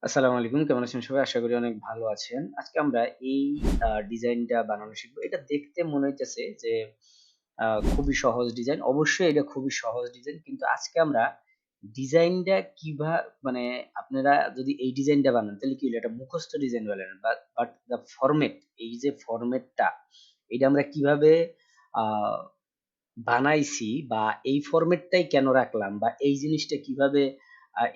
আসসালামু আলাইকুম। কেমন আছেন সবাই? আশা করি অনেক ভালো আছেন। আজকে আমরা এই ডিজাইনটা বানানো শিখবো। এটা দেখতে মনে হইতেছে যে খুবই সহজ ডিজাইন। অবশ্যই এটা খুবই সহজ ডিজাইন। কিন্তু আজকে আমরা ডিজাইনটা মানে আপনারা যদি এই ডিজাইনটা বানান তাহলে কি হলো? এটা মুখস্থ ডিজাইন বলেন বাট দ্যা ফরমেট, এই যে ফরমেটটা এটা আমরা কিভাবে আ বানাইছি বা এই ফরমেটটাই কেন রাখলাম বা এই জিনিসটা কিভাবে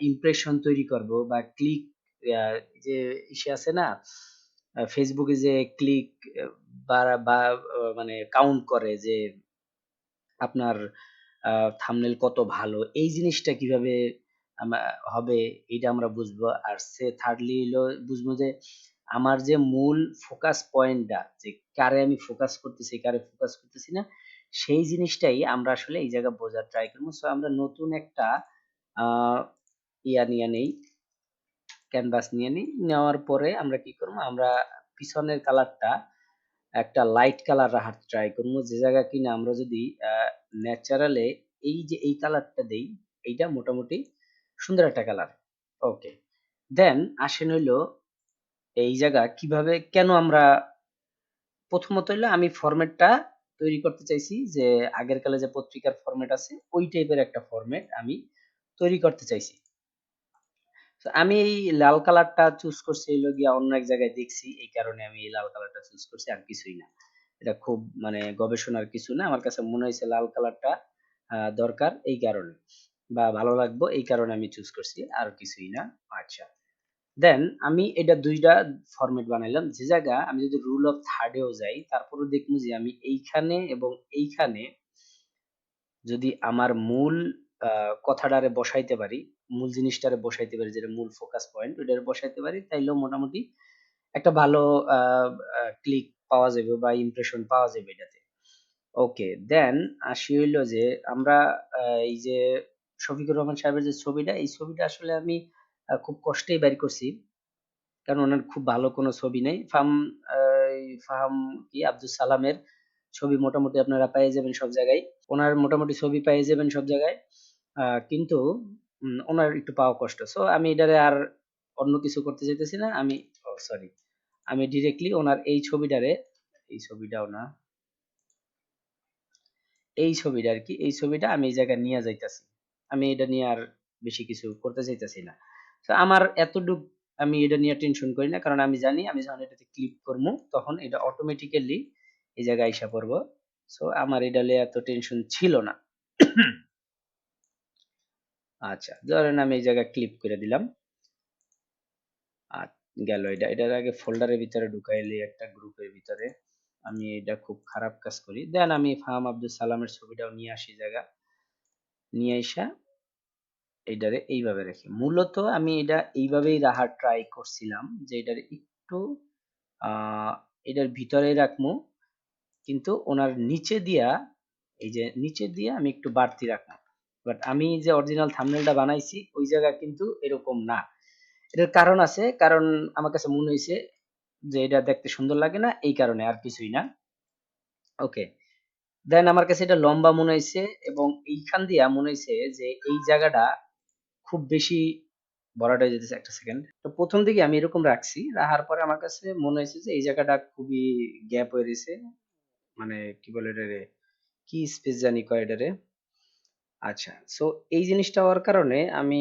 ইমপ্রেশন তৈরি করব বা ক্লিক আ যে ইসে আছে না? Facebook এ যে ক্লিক বা মানে কাউন্ট করে যে আপনার আ থাম্বনেইল কত ভালো, এই জিনিসটা কিভাবে আমা হবে এইটা আমরা বুঝবো। আর thirdly হইলো বুঝবো যে আমার যে মূল ফোকাস পয়েন্টটা যে কারে আমি ফোকাস করতেছি, কারে ফোকাস করতেছি না, সেই জিনিসটাই আমরা আসলে এই জায়গায় বোঝার ট্রাই করব। সো আমরা নতুন একটা আ নিয়া নেই, ক্যানভাস নিয়ে নিই। নেওয়ার পরে আমরা কি করব? আমরা পিছনের কালারটা একটা লাইট কালার রাখার ট্রাই করব। যে জায়গা কিনা আমরা যদি আ ন্যাচারাল এ এই যে এই কালারটা দেই, এইটা মোটামুটি সুন্দর একটা কালার। ওকে। দেন আসেন হইলো এই জায়গা কিভাবে কেন আমরা প্রথমত হইলো আমি ফরমেটটা তৈরি করতে চাইছি যে আগের কালে যে পত্রিকার ফরমেট আছে ওই টাইপের একটা ফরমেট আমি তৈরি করতে চাইছি। তো আমি এই লাল কালারটা চুজ করছি হইলো গিয়া অন্য এক জায়গায় দেখছি। এই কারণে আমি এই লাল কালারটা চুজ করছি আর কিছুই না। এটা খুব মানে গবেষণার কিছু না। আমার কাছে মনে হইছে লাল কালারটা দরকার এই কারণে। বা ভালো লাগবো এই কারণে আমি চুজ করছি। আর কিছুই না। আচ্ছা। দেন আমি এটা ২ টা ফরমেট বানাইলাম। যে জায়গা আমি যদি রুল অফ থার্ড এও যাই, তারপরেও দেখমু যে আমি এইখানে এবং এইখানে যদি আমার মূল আ কথাটারে বসাইতে পারি, মূল জিনিসটারে বসাইতে পারি যেটা মূল ফোকাস পয়েন্ট ওইটারে বসাইতে পারি তাইলেও মোটামুটি একটা ভালো আ ক্লিক পাওয়া যাবে বা ইমপ্রেশন পাওয়া যাবে এটাতে। ওকে, দেন আসি হইলো যে আমরা এই যে শফিকুর রহমান সাহেবের যে ছবিটা, এই ছবিটা আসলে আমি খুব কষ্টেই বাইর করছি। কারণ উনার খুব ভালো কোনো ছবি নেই। আ এই ফাহাম কি আব্দুস সালামের ছবি মোটামুটি আপনারা পেয়ে যাবেন সব জায়গায়। উনার মোটামুটি ছবি পেয়ে যাবেন সব জায়গায়। কিন্তু উনার একটু পাওয়া কষ্ট। সো আমি এটারে আর অন্য কিছু করতে চাইতেছি না। সরি। আমি ডিরেক্টলি উনার এই ছবিটারে, এই ছবিটাও না, এই ছবিটা আরকি, এই ছবিটা আমি এই জায়গায় নিয়া যাইতাছি। আমি এটা নিয়ে আর বেশি কিছু করতে চাইতেছি না। তো আমার এতটুক আমি এটা নিয়ে টেনশন করি না। কারণ আমি জানি আমি যখন এটাতে ক্লিক করমু তখন এটা অটোমেটিক্যালি এই জায়গায় আইসা পড়বো। সো আমার এটা লইয়া এত টেনশন ছিল না। আচ্ছা, ধরেন আমি এই জায়গায় ক্লিক করে দিলাম। আ গেল এটা। এটার আগে ফোল্ডারের ভিতরে ঢুকাইলি একটা গ্রুপের ভিতরে। আমি এটা খুব খারাপ কাজ করি। দেন আমি ফাহাম আব্দুল সালামের ছবিটাও নিয়ে আসি জায়গা। নিয়ে আইসা এইটারে এইভাবে রাখি। মূলত আমি এটা এইভাবেই রাখার ট্রাই করছিলাম যে এটারে একটু আ এটার ভিতরেই রাখমু। কিন্তু ওনার নিচে দিয়া এই যে নিচে দিয়ে আমি একটু বাড়তি রাখলাম। বাট আমি যে অরিজিনাল থাম্বনেইলটা বানাইছি ওই জায়গা কিন্তু এরকম না। এটার কারণ আছে। কারণ আমার কাছে মনে হইছে যে এটা দেখতে সুন্দর লাগে না এই কারণে আর কিছুই না। ওকে। দেন আমার কাছে এটা লম্বা মনে হইছে এবং এইখান দিয়া মনে হইছে যে এই জায়গাটা খুব বেশি ভরাট হয়ে যেতেছে। একটা সেকেন্ড। তো ১ম দিকে আমি এরকম রাখছি। রাখার পরে আমার কাছে মনে হইছে যে এই জায়গাটা খুবই গ্যাপ হয়ে রইছে। মানে কি বলে এটারে? কি স্পেস জানি কয় এটারে? আচ্ছা। সো এই জিনিসটা হওয়ার কারণে আমি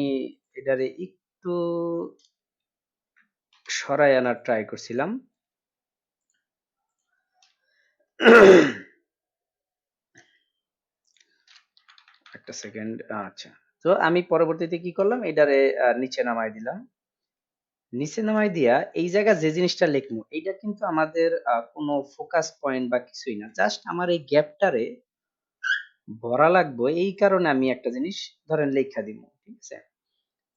এটারে একটু সরায় আনার ট্রাই করছিলাম। একটা সেকেন্ড। আচ্ছা। তো আমি পরবর্তীতে কি করলাম? এটারে নিচে নামায় দিলাম। নিচে নামায় দিয়া এই জায়গায় যে জিনিসটা লিখমু, এইটা কিন্তু আমাদের কোনো ফোকাস পয়েন্ট বা কিছুই না। জাস্ট আমার এই গ্যাপটারে ভরা লাগবো এই কারণে আমি একটা জিনিস ধরেন লেইখা দিমু। ঠিক আছে?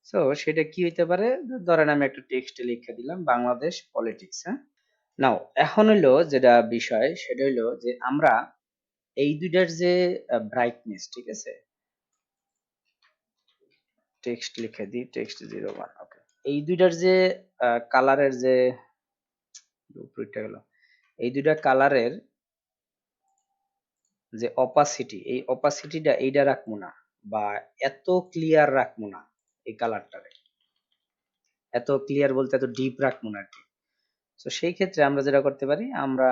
সো সেটা কি হইতে পারে? ধরেন আমি একটা টেক্সটে লিখে দিলাম বাংলাদেশ পলিটিক্স, হ্যাঁ? নাও এখন হইলো যেটা বিষয় সেটা হইলো যে আমরা এই ২ টার যে ব্রাইটনেস, ঠিক আছে? টেক্সট লিখে দিই টেক্সট 01, ওকে। এই ২ টার যে কালারের যে উপরেরটা গেল। এই ২ টা কালারের যে অপাসিটি, এই অপাসিটিটা এইটা রাখবো না বা এত ক্লিয়ার রাখবো না এই কালারটারে। এত ক্লিয়ার বলতে এত ডিপ রাখবো না আরকি। তো সেই ক্ষেত্রে আমরা যেটা করতে পারি, আমরা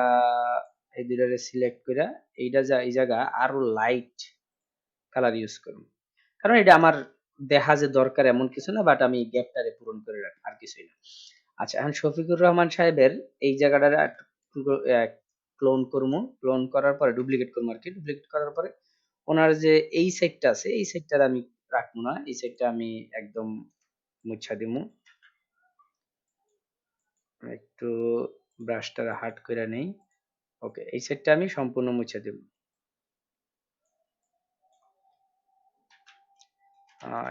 এই দুইটারে সিলেক্ট কইরা এই জায়গা আরো লাইট কালার ইউজ করব। কারণ এটা আমার দেখা যে দরকার এমন কিছু না, বাট আমি গ্যাপটারে পূরণ করে রাখি, আর কিছুই না। আচ্ছা, এখন শফিকুর রহমান সাহেবের এই জায়গাটারে ক্লোন করবো, ক্লোন করার পরে ডুপ্লিকেট করবো আর কি। ডুপ্লিকেট করার পরে ওনার যে এই সাইডটা আছে, এই সাইডটা আমি রাখবো না, এই সাইডটা আমি একদম মুছা দিমু। একটু ব্রাশটা হার্ড করে নেই। ওকে, এই সাইডটা আমি সম্পূর্ণ মুছে দেব।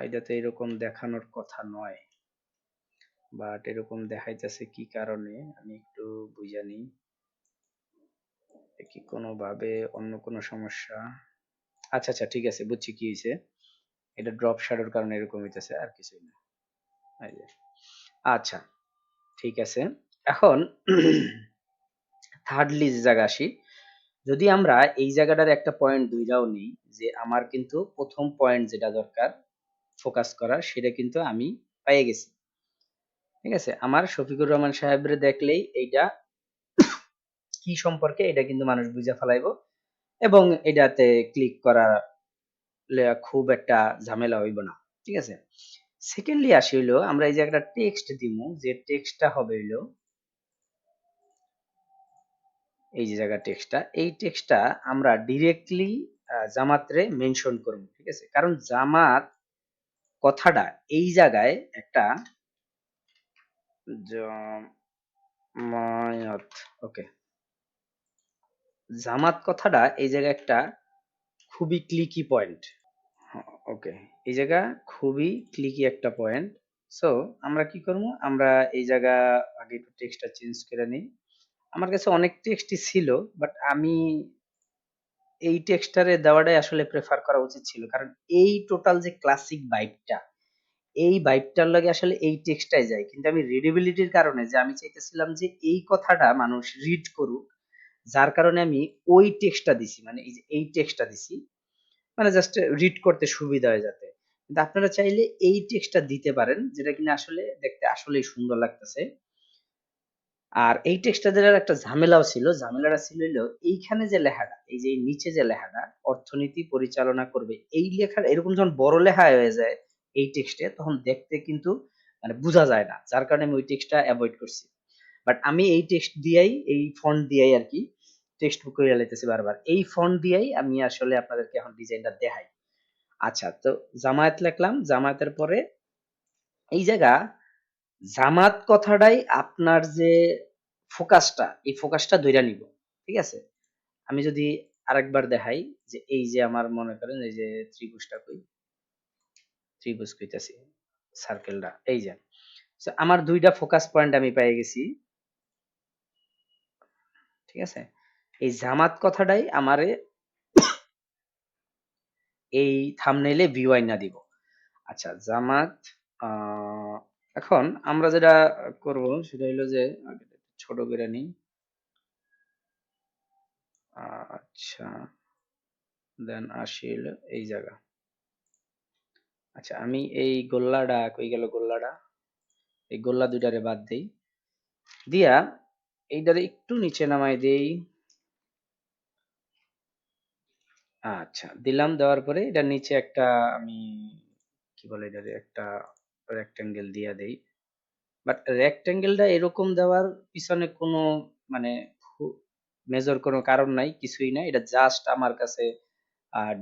এটা তো এরকম দেখানোর কথা নয়, বাট এরকম দেখাইতেছে কি কারণে আমি একটু বুঝা নিই। কি কোনোভাবে অন্য কোনো সমস্যা? আচ্ছা আচ্ছা, ঠিক আছে, বুঝছি কি হয়েছে। এটা ড্রপ শ্যাডোর কারণে এরকম হইতেছে, আর কিছুই না। এই যে, আচ্ছা, ঠিক আছে। এখন থার্ডলি যে জায়গা আসি, যদি আমরা এই জায়গাটার একটা পয়েন্ট দুইটাও নেই, যে আমার কিন্তু প্রথম পয়েন্ট যেটা দরকার ফোকাস করা, সেটা কিন্তু আমি পেয়ে গেছি। ঠিক আছে, আমার শফিকুর রহমান সাহেবরে দেখলেই এইটা কি সম্পর্কে এটা কিন্তু মানুষ বুঝে ফেলাইবো, এবং এটাতে ক্লিক করা খুব একটা ঝামেলা হইব না। ঠিক আছে, সেকেন্ডলি আসি হইলো আমরা এই যে একটা টেক্সট দিমু, যে টেক্সটটা হবে হইলো এই যে জায়গা টেক্সটটা, এই টেক্সটটা আমরা ডিরেক্টলি জামাতরে মেনশন করব। ঠিক আছে, কারণ জামাত কথাটা এই জায়গায় একটা জামায়াত, ওকে, জামাত কথাটা এই জায়গায় একটা খুবই ক্লিকি পয়েন্ট। ওকে, এই জায়গা খুবই ক্লিকি একটা পয়েন্ট। সো আমরা কি করবো, আমরা এই জায়গা আগে একটু টেক্সটটা চেঞ্জ করে নিই। আমার কাছে অনেক টেক্সটই ছিল, বাট আমি এই টেক্সটারে দেওয়াটাই আসলে প্রেফার করা উচিত ছিল, কারণ এই টোটাল যে ক্লাসিক ভাইবটা, এই ভাইবটার লাগে আসলে এই টেক্সটাই যায়, কিন্তু আমি রিডেবিলিটির কারণে যে আমি চাইতেছিলাম যে এই কথাটা মানুষ রিড করুক, যার কারণে আমি ওই টেক্সটটা দিছি, মানে এই যে এই টেক্সটটা দিছি, মানে জাস্ট রিড করতে সুবিধা হয় যাতে। কিন্তু আপনারা চাইলে এই টেক্সটটা দিতে পারেন, যেটা কিনা আসলে দেখতে আসলেই সুন্দর লাগতেছে। আর এই টেক্সটটা দেওয়ার একটা ঝামেলাও ছিল। ঝামেলাটা ছিল হইলো এইখানে যে লেখাটা, এই যে নিচে যে লেখাটা অর্থনীতি পরিচালনা করবে, এই লেখাটা এরকম যখন বড় লেখা হয়ে যায় এই টেক্সটে, তখন দেখতে কিন্তু মানে বোঝা যায় না। যার কারণে আমি ওই টেক্সটটা এভয়েড করছি। বাট আমি এই টেক্সট দিয়েই, এই ফন্ট দিয়েই আরকি টেক্সট বুক করে লাইতেছি বারবার। এই ফন্ট দিয়েই আমি আসলে আপনাদেরকে এখন ডিজাইনটা দেখাই। আচ্ছা, তো জামায়াত লিখলাম। জামায়াতের পরে এই জায়গা জামাত কথাটাই আপনার যে ফোকাসটা, এই ফোকাসটা ধইরা নিব। ঠিক আছে? আমি যদি আরেকবার দেখাই, যে এই যে আমার মনে করেন এই যে ত্রিভুজটা কই? ত্রিভুজ কইতাছি। সার্কেলটা এই যে। সো আমার ২ টা ফোকাস পয়েন্ট আমি পেয়ে গেছি। ঠিক আছে? এই জামাত কথাটাই আমারে এই থাম্বনেইলে ভিউ আইনা দিব। আচ্ছা, জামাত আ এখন আমরা যেটা করব সেটা হইলো যে আগে ছোট করে নিই। আচ্ছা, দেন আসি হইলো এই জায়গা। আচ্ছা, আমি এই গোল্লাটা কই গেল গোল্লাটা? এই গোল্লা ২ টারে বাদ দেই। দিয়া এইটারে একটু নিচে নামাই দেই। আচ্ছা, দিলাম। দেওয়ার পরে এটার নিচে একটা আমি কি বলে এটারে একটা রেক্টেঙ্গেল দিয়া দেই। বাট রেক্টেঙ্গেলটা এরকম দেওয়ার পিছনে কোনো মানে খু মেজর কোনো কারণ নাই, কিছুই নাই। এটা জাস্ট আমার কাছে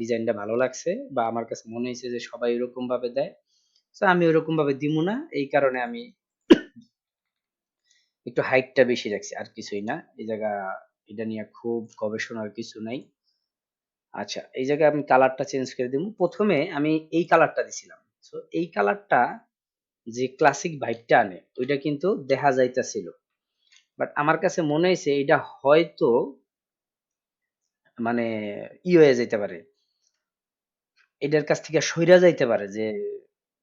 ডিজাইনটা ভালো লাগছে, বা আমার কাছে মনে হইছে যে সবাই এরকম ভাবে দেয়। সো আমি ওরকম ভাবে দিমু না। এই কারণে আমি একটু হাইটটা বেশি রাখছি, আর কিছুই না। এই জায়গা এটা নিয়ে খুব গবেষণার কিছু নাই। আচ্ছা, এই জায়গায় আমি কালারটা চেঞ্জ করে দিমু। ১ম এ আমি এই কালারটা দিছিলাম। সো এই কালারটা যে ক্লাসিক ভাইবটা আনে, ওইটা কিন্তু দেখা যাইতাছিল। বাট আমার কাছে মনে হইছে এটা হয়তো মানে হয়ে যাইতে পারে। এটার কাছ থেকে সইরা যাইতে পারে, যে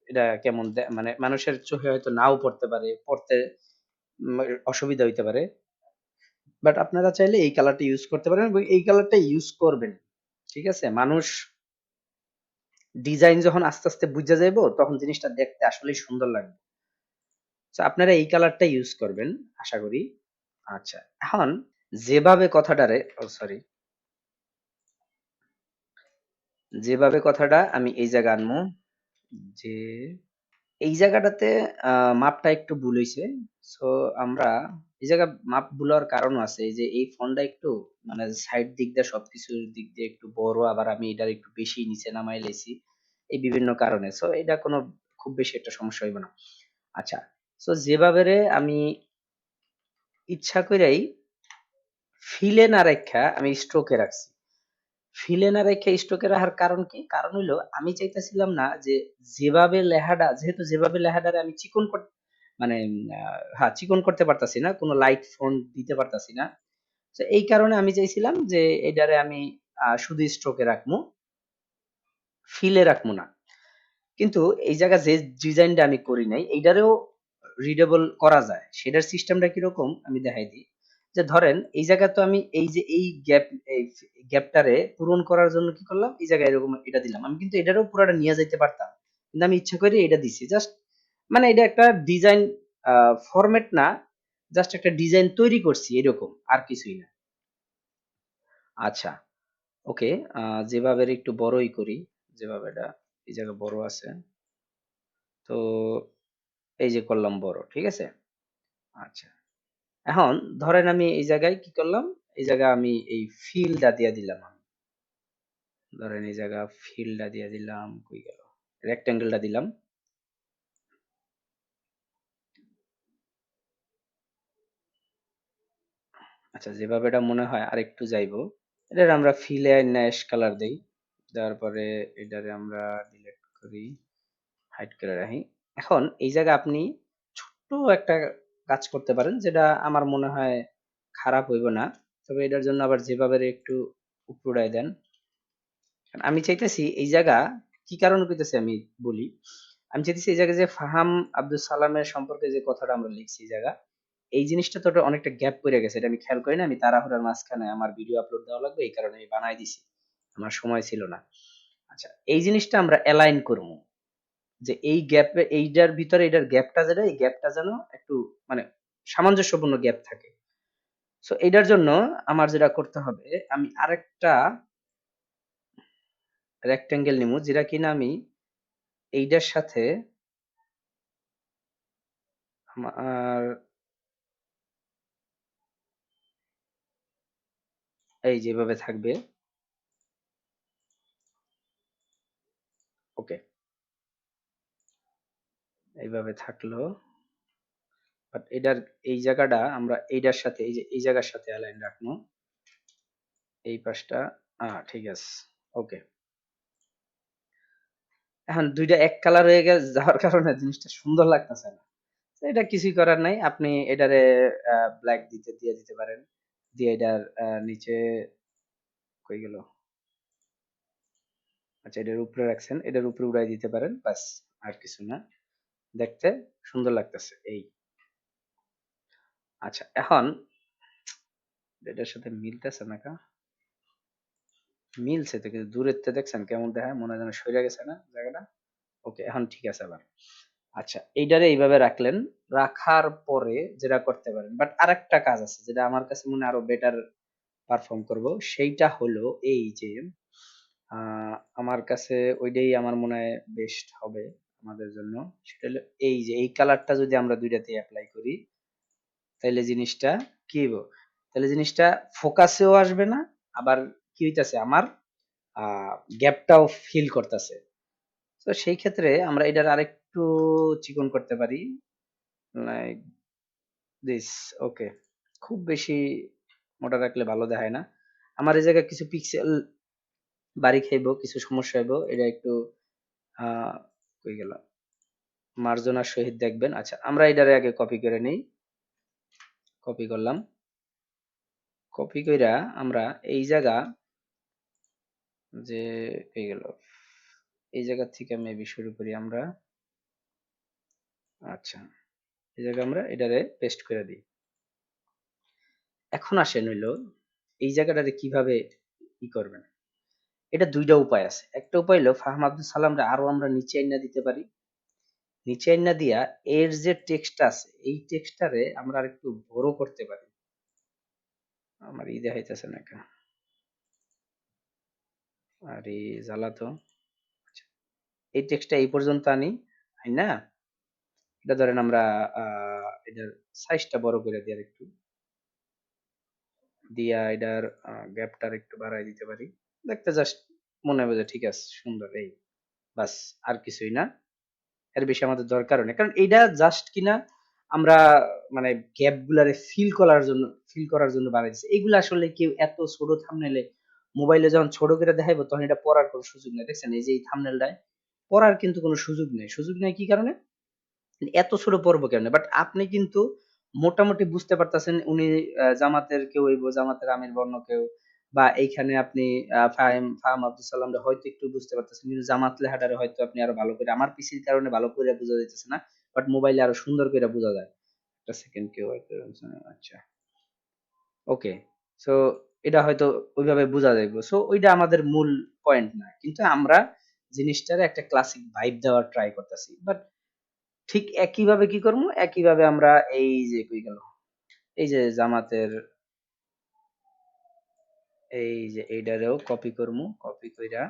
এটা কেমন মানে মানুষের চোখে হয়তো নাও পড়তে পারে, পড়তে উম অসুবিধা হইতে পারে। বাট আপনারা চাইলে এই কালারটা ইউজ করতে পারেন, এবং এই কালারটা ইউজ করবেন। ঠিক আছে? মানুষ ডিজাইন যখন আস্তে আস্তে বুঝা যাইবো, তখন জিনিসটা দেখতে আসলেই সুন্দর লাগবে। তো আপনারা এই কালারটা ইউজ করবেন আশা করি। আচ্ছা, এখন যেভাবে কথাটারে ও সরি, যেভাবে কথাটা আমি এই জায়গা আনমু যে এই জায়গাটাতে মাপটা একটু ভুল হইছে। সো আমরা এই জায়গা মাপ ভুল হওয়ার কারণও আছে। এই যে এই ফোনটা একটু মানে সাইড দিক দিয়ে সবকিছুর দিক দিয়ে একটু বড়, আবার আমি এটার একটু বেশি নিচে নামায় লেছি। এই বিভিন্ন কারণে। সো এটা কোনো খুব বেশি একটা সমস্যা হইব না। আচ্ছা। সো যেভাবে রে আমি ইচ্ছা কইরাই ফিলে না রাইখা আমি স্ট্রোকে রাখছি। ফিলে না রেখে স্টকে রাখার কারণ কি? কারণ হইলো আমি চাইতেছিলাম না যে যেভাবে লেহাটা যেহেতু যেভাবে লেহাটারে আমি চিকন মানে হ্যাঁ, চিকন করতে পারতাছি না। কোন লাইট ফন্ট দিতে পারতাছি না। তো এই কারণে আমি চাইছিলাম যে এটারে আমি শুধু স্ট্রোকে রাখমু, ফিলে রাখমু না। কিন্তু এই জায়গা যে ডিজাইনটা আমি করি নাই এইটারেও রিডেবল করা যায়। সেটার সিস্টেমটা কিরকম আমি দেখাই দিই। যে ধরেন এই জায়গা তো আমি এই যে এই এই গ্যাপটারে পূরণ করার জন্য কি করলাম? এই জায়গায় এরকম এটা দিলাম। আমি কিন্তু এটারও পুরাটা নিয়ে যাইতে পারতাম। কিন্তু আমি ইচ্ছা করে এটা দিছি। জাস্ট মানে এটা একটা ডিজাইন আ ফরমেট না। জাস্ট একটা ডিজাইন তৈরি করছি এরকম। আর কিছুই না। আচ্ছা, ওকে। আ যেভাবে একটু বড়ই করি। যেভাবে এটা এই জায়গায় বড় আছে। তো এই যে করলাম বড়। ঠিক আছে? আচ্ছা। এখন ধরেন আমি এই জায়গায় কি করলাম? এই জায়গায় আমি এই ফিলটা দিয়া দিলাম আমি। ধরেন এই জায়গা ফিলটা দিয়ে দিলাম। কই গেল? রেক্টেঙ্গেলটা দিলাম। আচ্ছা, যেভাবে এটা মনে হয় আরেকটু যাইবো। এটার আমরা ফিলে ন্যাশ কালার দেই। দেওয়ার পরে এটারে আমরা ডিলিট করি, হাইড করে রাখি। এখন এই জায়গায় আপনি ছোট্ট একটা কাজ করতে পারেন যেটা আমার মনে হয় খারাপ হইব না। তবে এটার জন্য আবার যেভাবে একটু উপড়ায় দেন। আমি চাইতেছি এই জায়গা কি কারণে কইতেছি আমি বলি। আমি চাইতেছি এই জায়গায় যে ফাহাম আব্দুল সালামের সম্পর্কে যে কথাটা আমরা লিখছি এই জায়গা, এই জিনিসটা তো অনেকটা গ্যাপ পড়ে গেছে। এটা আমি খেয়াল করি না। আমি তাড়াহুড়ার মাঝখানে আমার ভিডিও আপলোড দেওয়া লাগবে এই কারণে আমি বানায় দিছি। আমার সময় ছিল না। আচ্ছা, এই জিনিসটা আমরা এলাইন করবো। যে এই গ্যাপে এইটার ভিতরে এটার গ্যাপটা যেটা এই গ্যাপটা যেন একটু মানে সামঞ্জস্যপূর্ণ গ্যাপ থাকে। সো এটার জন্য আমার যেটা করতে হবে আমি আরেকটা রেক্টেঙ্গেল নিমু যেটা কিনা আমি এইটার সাথে আমার এই যেভাবে থাকবে। ওকে, এইভাবে থাকলো। বাট এটার এই জায়গাটা আমরা এইটার সাথে এই যে এই জায়গার সাথে অ্যালাইন রাখবো। এই পাশটা ঠিক আছে। ওকে। এখন ২ টা এক কালার হয়ে যাওয়ার কারণে জিনিসটা সুন্দর লাগতেছে না। তো এটা কিছুই করার নাই। আপনি এটারে ব্লাক দিয়ে দিতে পারেন। দিয়ে এটার নিচে কই গেল? আচ্ছা, এটার উপরে রাখছেন। এটার উপরে উড়াই দিতে পারেন। ব্যাস, আর কিছু না। দেখতে সুন্দর লাগতেছে এই। আচ্ছা, এখন এটার সাথে মিলতেছে না কা? মিলছে তো, কিন্তু দূরের থেকে দেখছেন কেমন দেখায়? মনে হয় যেন সইরা গেছে না জায়গাটা? ওকে, এখন ঠিক আছে আবার। আচ্ছা, এইটারে এইভাবে রাখলেন। রাখার পরে যেটা করতে পারেন। বাট আরেকটা কাজ আছে যেটা আমার কাছে মনে হয় আরো বেটার পারফর্ম করব। সেইটা হলো এই যে আ আমার কাছে ওইটাই আমার মনে হয় বেস্ট হবে আমাদের জন্য। সেটা হলো এই যে এই কালারটা যদি আমরা ২ টাতেই এপ্লাই করি, তাইলে জিনিসটা কি হইব? তাইলে জিনিসটা ফোকাসেও আসবে না। আবার কি হইতাছে আমার আ গ্যাপটাও ফিল করতাছে। তো সেই ক্ষেত্রে আমরা এটার আরেকটু চিকন করতে পারি। Like this. ওকে। খুব বেশি মোটা রাখলে ভালো দেখায় না। আমার এই জায়গায় কিছু পিক্সেল বাড়ি খাইবো, কিছু সমস্যা হইবো। এটা একটু আ কই গেল? মার্জনার সহিত দেখবেন। আচ্ছা, আমরা এটারে আগে কপি করে নেই। কপি করলাম। কপি কইরা আমরা এই জায়গা যে কই গেল? এই জায়গা থেকে মেবি শুরু করি আমরা। আচ্ছা, এই জায়গায় আমরা এটারে পেস্ট করে দেই। এখন আসেন হইলো এই জায়গাটারে কিভাবে করবেন? এটা ২ টা উপায় আছে। একটা উপায় হলো ফাহাম আব্দুল সালামরে আরো আমরা নিচে আইনা দিতে পারি। নিচে আইনা দিয়া এর যে টেক্সট আছে এই টেক্সটারে আমরা আরেকটু বড় করতে পারি। আমার দেখাইতেছে না কেন? আরে জ্বালা তো। আচ্ছা, এই টেক্সটটা এই পর্যন্ত আনি, আইনা এটা ধরেন আমরা এটার সাইজটা বড় করে দিই আরেকটু। দিয়া এটার গ্যাপটা একটু বাড়ায় দিতে পারি। দেখতে জাস্ট মনে হবে যে ঠিক আছে, সুন্দর এই। বাস, আর কিছুই না। এর বেশি আমাদের দরকারও নেই। কারণ এইটা জাস্ট কিনা আমরা মানে গ্যাপ গুলারে ফিল করার জন্য বানাইছি। এগুলা আসলে কেউ এত ছোট থাম্বনেইলে মোবাইলে যখন ছোট করে দেখাইবো তখন এটা পড়ার কোনো সুযোগ নেই। দেখছেন এই যে এই থাম্বনেইলটায় পড়ার কিন্তু কোনো সুযোগ নেই। সুযোগ নেই কি কারণে? এত ছোট পড়বো কেমনে? বাট আপনি কিন্তু মোটামুটি বুঝতে পারতেছেন উনি জামাতের কেউ হইবো, জামাতের আমির বর্ণ কেউ, বা এইখানে আপনি ফাহিম আব্দুল সালামরে হয়তো একটু বুঝতে পারতেছেন। কিন্তু জামাত লেখাটারে হয়তো আপনি আরো ভালো করে, আমার পিসির কারণে ভালো করে বোঝা যাইতেছে না। বাট মোবাইলে আরো সুন্দর করে বোঝা যায়। একটা সেকেন্ড কেউ হয়তো, আচ্ছা। ওকে। সো এটা হয়তো ওইভাবে বোঝা যাইবো। সো ওইটা আমাদের মূল পয়েন্ট না। কিন্তু আমরা জিনিসটারে একটা ক্লাসিক ভাইব দেওয়ার ট্রাই করতেছি। বাট ঠিক একইভাবে কি করবো? একইভাবে আমরা এই যে কই গেল? এই যে জামাতের এই যে এইটারেও কপি করমু। কপি কইরা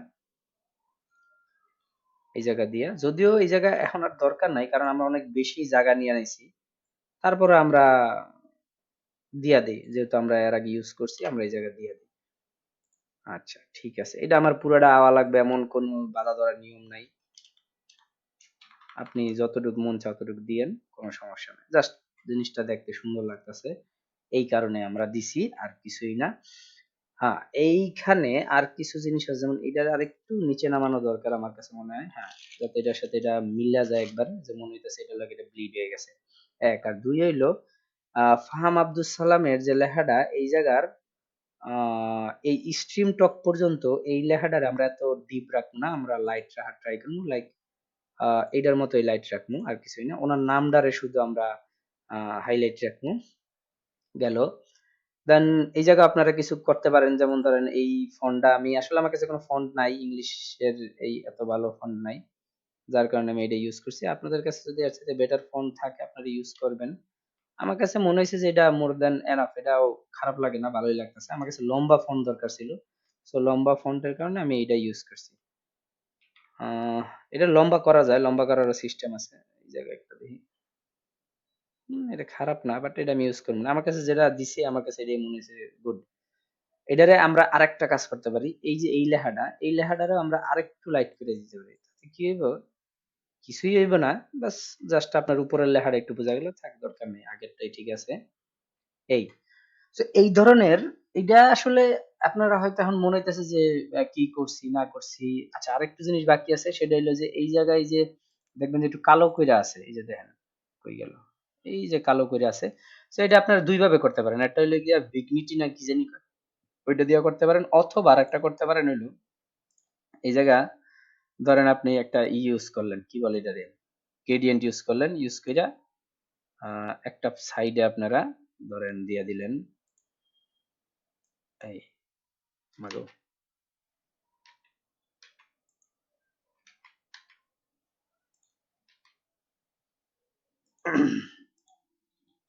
এই জায়গা দিয়া। যদিও এই জায়গা এখন আর দরকার নাই। কারণ আমরা অনেক বেশি জায়গা নিয়ে নিছি। তারপরে আমরা দিয়া দেই। যেহেতু আমরা এর আগে ইউজ করছি আমরা এই জায়গায় দিয়া দেই। আচ্ছা, ঠিক আছে। এটা আমার পুরাটা আওয়া লাগবে এমন কোনো বাঁধা ধরা নিয়ম নাই। আপনি যতটুকু মন চায় ততটুকু দিয়েন, কোনো সমস্যা নাই। জাস্ট জিনিসটা দেখতে সুন্দর লাগতেছে। এই কারণে আমরা দিছি, আর কিছুই না। হ্যাঁ, এইখানে আর কিছু জিনিস আছে, যেমন এটার আরেকটু নিচে নামানো দরকার আমার কাছে মনে হয়। হ্যাঁ, যাতে এটার সাথে এটা মিলা যায় একবার, যে মনে হইতেছে এটার লাগে এটা ব্লিড হয়ে গেছে। এক আর দুই হইলো ফাহাম আব্দুল সালামের যে লেখাটা এই জায়গার এই স্ট্রিম টক পর্যন্ত এই লেখাটারে আমরা এত ডিপ রাখবো না, আমরা লাইট রাখার ট্রাই করবো। লাইক এটার মতোই লাইট রাখবো, আর কিছুই না। ওনার নামটারে শুধু আমরা হাইলাইট রাখবো। গেল। দেন এই জায়গায় আপনারা কিছু করতে পারেন, যেমন ধরেন এই ফন্টটা, আমি আসলে আমার কাছে কোনো ফন্ট নাই, ইংলিশের এই এত ভালো ফন্ট নাই, যার কারণে আমি এটা ইউজ করছি। আপনাদের কাছে যদি এর সাথে বেটার ফন্ট থাকে আপনারা ইউজ করবেন। আমার কাছে মনে হয়েছে যে এটা মোর দ্যান এনাফ, এটাও খারাপ লাগে না, ভালোই লাগতেছে। আমার কাছে লম্বা ফন্ট দরকার ছিল, সো লম্বা ফন্টের কারণে আমি এটা ইউজ করছি। আহ এটা লম্বা করা যায়, লম্বা করার সিস্টেম আছে। এই জায়গায় একটা দেখি। এটা খারাপ না, বাট এটা আমি ইউজ করবো না। আমার কাছে যেটা দিছে আমার কাছে এটাই মনে হয়েছে গুড। এটারে আমরা আরেকটা কাজ করতে পারি। এই যে এই লেখাটা, এই লেখাটারও আমরা আরেকটু লাইট করে দিতে পারি। তাতে কি হইব? কিছুই হইব না। বাস জাস্ট আপনার উপরের লেখাটা একটু বোঝা গেল। থাক, দরকার নেই। আগেরটাই ঠিক আছে। এই। সো এই ধরনের, এটা আসলে আপনারা হয়তো এখন মনে হইতেছে যে কি করছি না করছি। আচ্ছা, আরেকটা জিনিস বাকি আছে, সেটা হইলো যে এই জায়গায় যে দেখবেন যে একটু কালো কইরা আছে। এই যে দেখেন, কই গেল? এই যে কালো কইরা আছে। সো এটা আপনারা ২ ভাবে করতে পারেন। একটা হইলো গিয়া ভিগনিটি না কি জানি কয়? ওইটা দিয়েও করতে পারেন, অথবা আরেকটা করতে পারেন হইলো এই জায়গা ধরেন আপনি একটা ইউজ করলেন, কি বলে এটারে? গ্রেডিয়েন্ট ইউজ করলেন। ইউজ কইরা একটা সাইডে আপনারা ধরেন দিয়া দিলেন এই মাগো।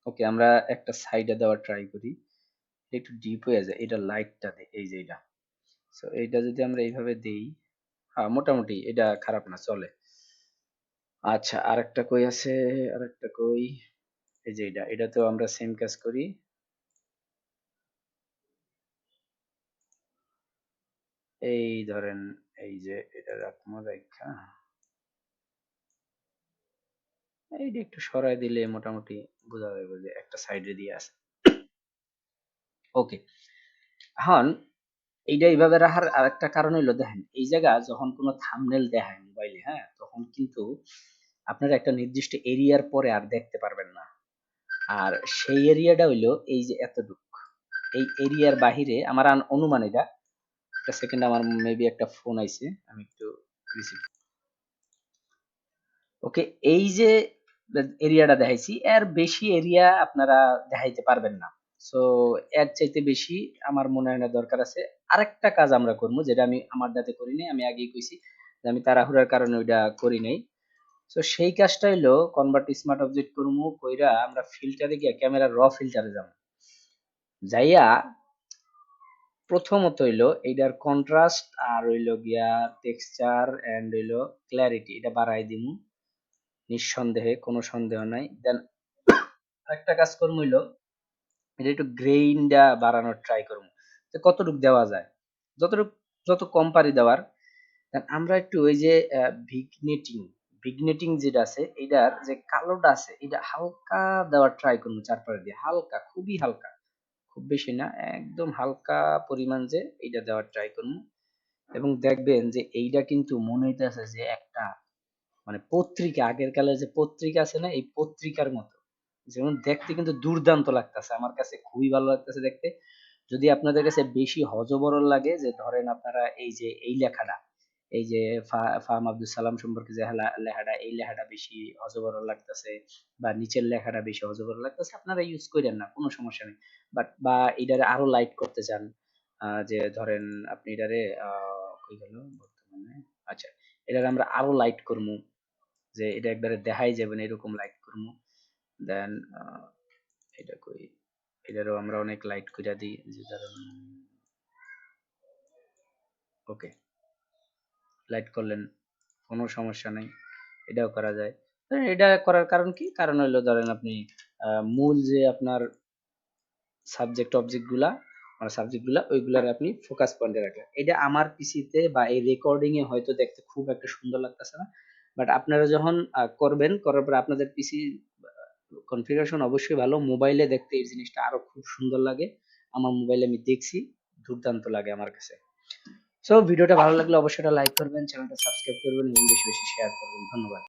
ওকে, আমরা একটা সাইডে দেওয়ার ট্রাই করি। একটু ডিপ হয়ে যায়। এটা লাইটটা দেই, এই যে এটা। সো এইটা যদি আমরা এইভাবে দেই, মোটামুটি এটা খারাপ না, চলে। আচ্ছা, আরেকটা কই আছে? আরেকটা কই? এই যে এটা। এটাতেও আমরা সেম কাজ করি। এই ধরেন এই যে এটা রাখবো, রাইখা এইটা একটু সরায় দিলে মোটামুটি বোঝা যাবে যে একটা সাইডে দিয়ে আছে। ওকে। এখন এইটা এইভাবে রাখার আরেকটা কারণ হইলো, দেখেন এই জায়গা যখন কোনো থাম্বনেল দেখায় মোবাইলে, হ্যাঁ, তখন কিন্তু আপনারা একটা নির্দিষ্ট এরিয়ার পরে আর দেখতে পারবেন না। আর সেই এরিয়াটা হইলো এই যে এতটুক। এই এরিয়ার বাহিরে আমার অনুমান এটা। একটা সেকেন্ড, আমার মেবি একটা ফোন আইছে। আমি একটু রিসিভ। ওকে, এই যে এরিয়াটা দেখাইছি, এর বেশি এরিয়া আপনারা দেখাইতে পারবেন না। সো এর চাইতে বেশি আমার মনে হয় না দরকার আছে। আরেকটা কাজ আমরা করবো, যেটা আমি আমার দাতে করি নাই, আমি আগেই কইছি যে আমি তাড়াহুড়ার কারণে ওইটা করি নাই। সো সেই কাজটা হইলো কনভার্ট স্মার্ট অবজেক্ট করমু কইরা আমরা ফিল্টারে গিয়া ক্যামেরার র ফিল্টারে যাবো। যাইয়া প্রথমত হইলো এইটার কন্ট্রাস্ট আর হইলো গিয়া টেক্সচার এন্ড হইলো ক্ল্যারিটি এটা বাড়াই দিমু নিঃসন্দেহে, কোনো সন্দেহ নাই। দেন আরেকটা কাজ করমু হইলো এটা একটু গ্রেইনটা বাড়ানোর ট্রাই করমু। তো কতটুক দেওয়া যায়? যতটুক যত কম পারি দেওয়ার। দেন আমরা একটু ওই যে ভিগনেটিং, ভিগনেটিং যেটা আছে এইটার যে কালোটা আছে এটা হালকা দেওয়ার ট্রাই করমু চারপাশ দিয়ে। হালকা, খুবই হালকা। খুব বেশি না, একদম হালকা পরিমাণ যে এইটা দেওয়ার ট্রাই করমু। এবং দেখবেন যে এইটা কিন্তু মনে হইতেছে যে একটা মানে পত্রিকা, আগের কালের যে পত্রিকা আছে না এই পত্রিকার মতো। যেমন দেখতে কিন্তু দুর্দান্ত লাগতেছে, আমার কাছে খুবই ভালো লাগতেছে দেখতে। যদি আপনাদের কাছে বেশি হযবরল লাগে যে ধরেন আপনারা এই যে এই লেখাটা, এই যে ফাহাম আব্দুল সালাম সম্পর্কে যে লেখাটা, এই লেখাটা বেশি হযবরল লাগতেছে বা নিচের লেখাটা বেশি হযবরল লাগতেছে, আপনারা ইউজ কইরেন না, কোনো সমস্যা নেই। বা এটারে আরো লাইট করতে চান, যে ধরেন আপনি এটারে কই গেল বর্তমানে, আচ্ছা, এটারে আমরা আরো লাইট করমু, যে এটা একবারে দেখাই যাবে না এরকম লাইট করমু। দেন এটা কই, এটারও আমরা অনেক লাইট কইরা দিই, যে ধরেন ওকে, লাইট করলেন, কোনো সমস্যা নাই, এটাও করা যায়। এটা করার কারণ কি? কারণ হইলো ধরেন আপনি মূল যে আপনার সাবজেক্ট গুলা ওইগুলার আপনি ফোকাস পয়েন্টে রাখলেন। এটা আমার পিসিতে বা এই রেকর্ডিং এ হয়তো দেখতে খুব একটা সুন্দর লাগতেছে না, বাট আপনারা যখন করবেন, করার পর আপনাদের পিসি কনফিগারেশন অবশ্যই ভালো, মোবাইলে দেখতে এই জিনিসটা আরো খুব সুন্দর লাগে। আমার মোবাইলে আমি দেখছি, দুর্দান্ত লাগে আমার কাছে। সো ভিডিওটা ভালো লাগলে অবশ্যই একটা লাইক করবেন, চ্যানেলটা সাবস্ক্রাইব করবেন এবং বেশি বেশি শেয়ার করবেন। ধন্যবাদ।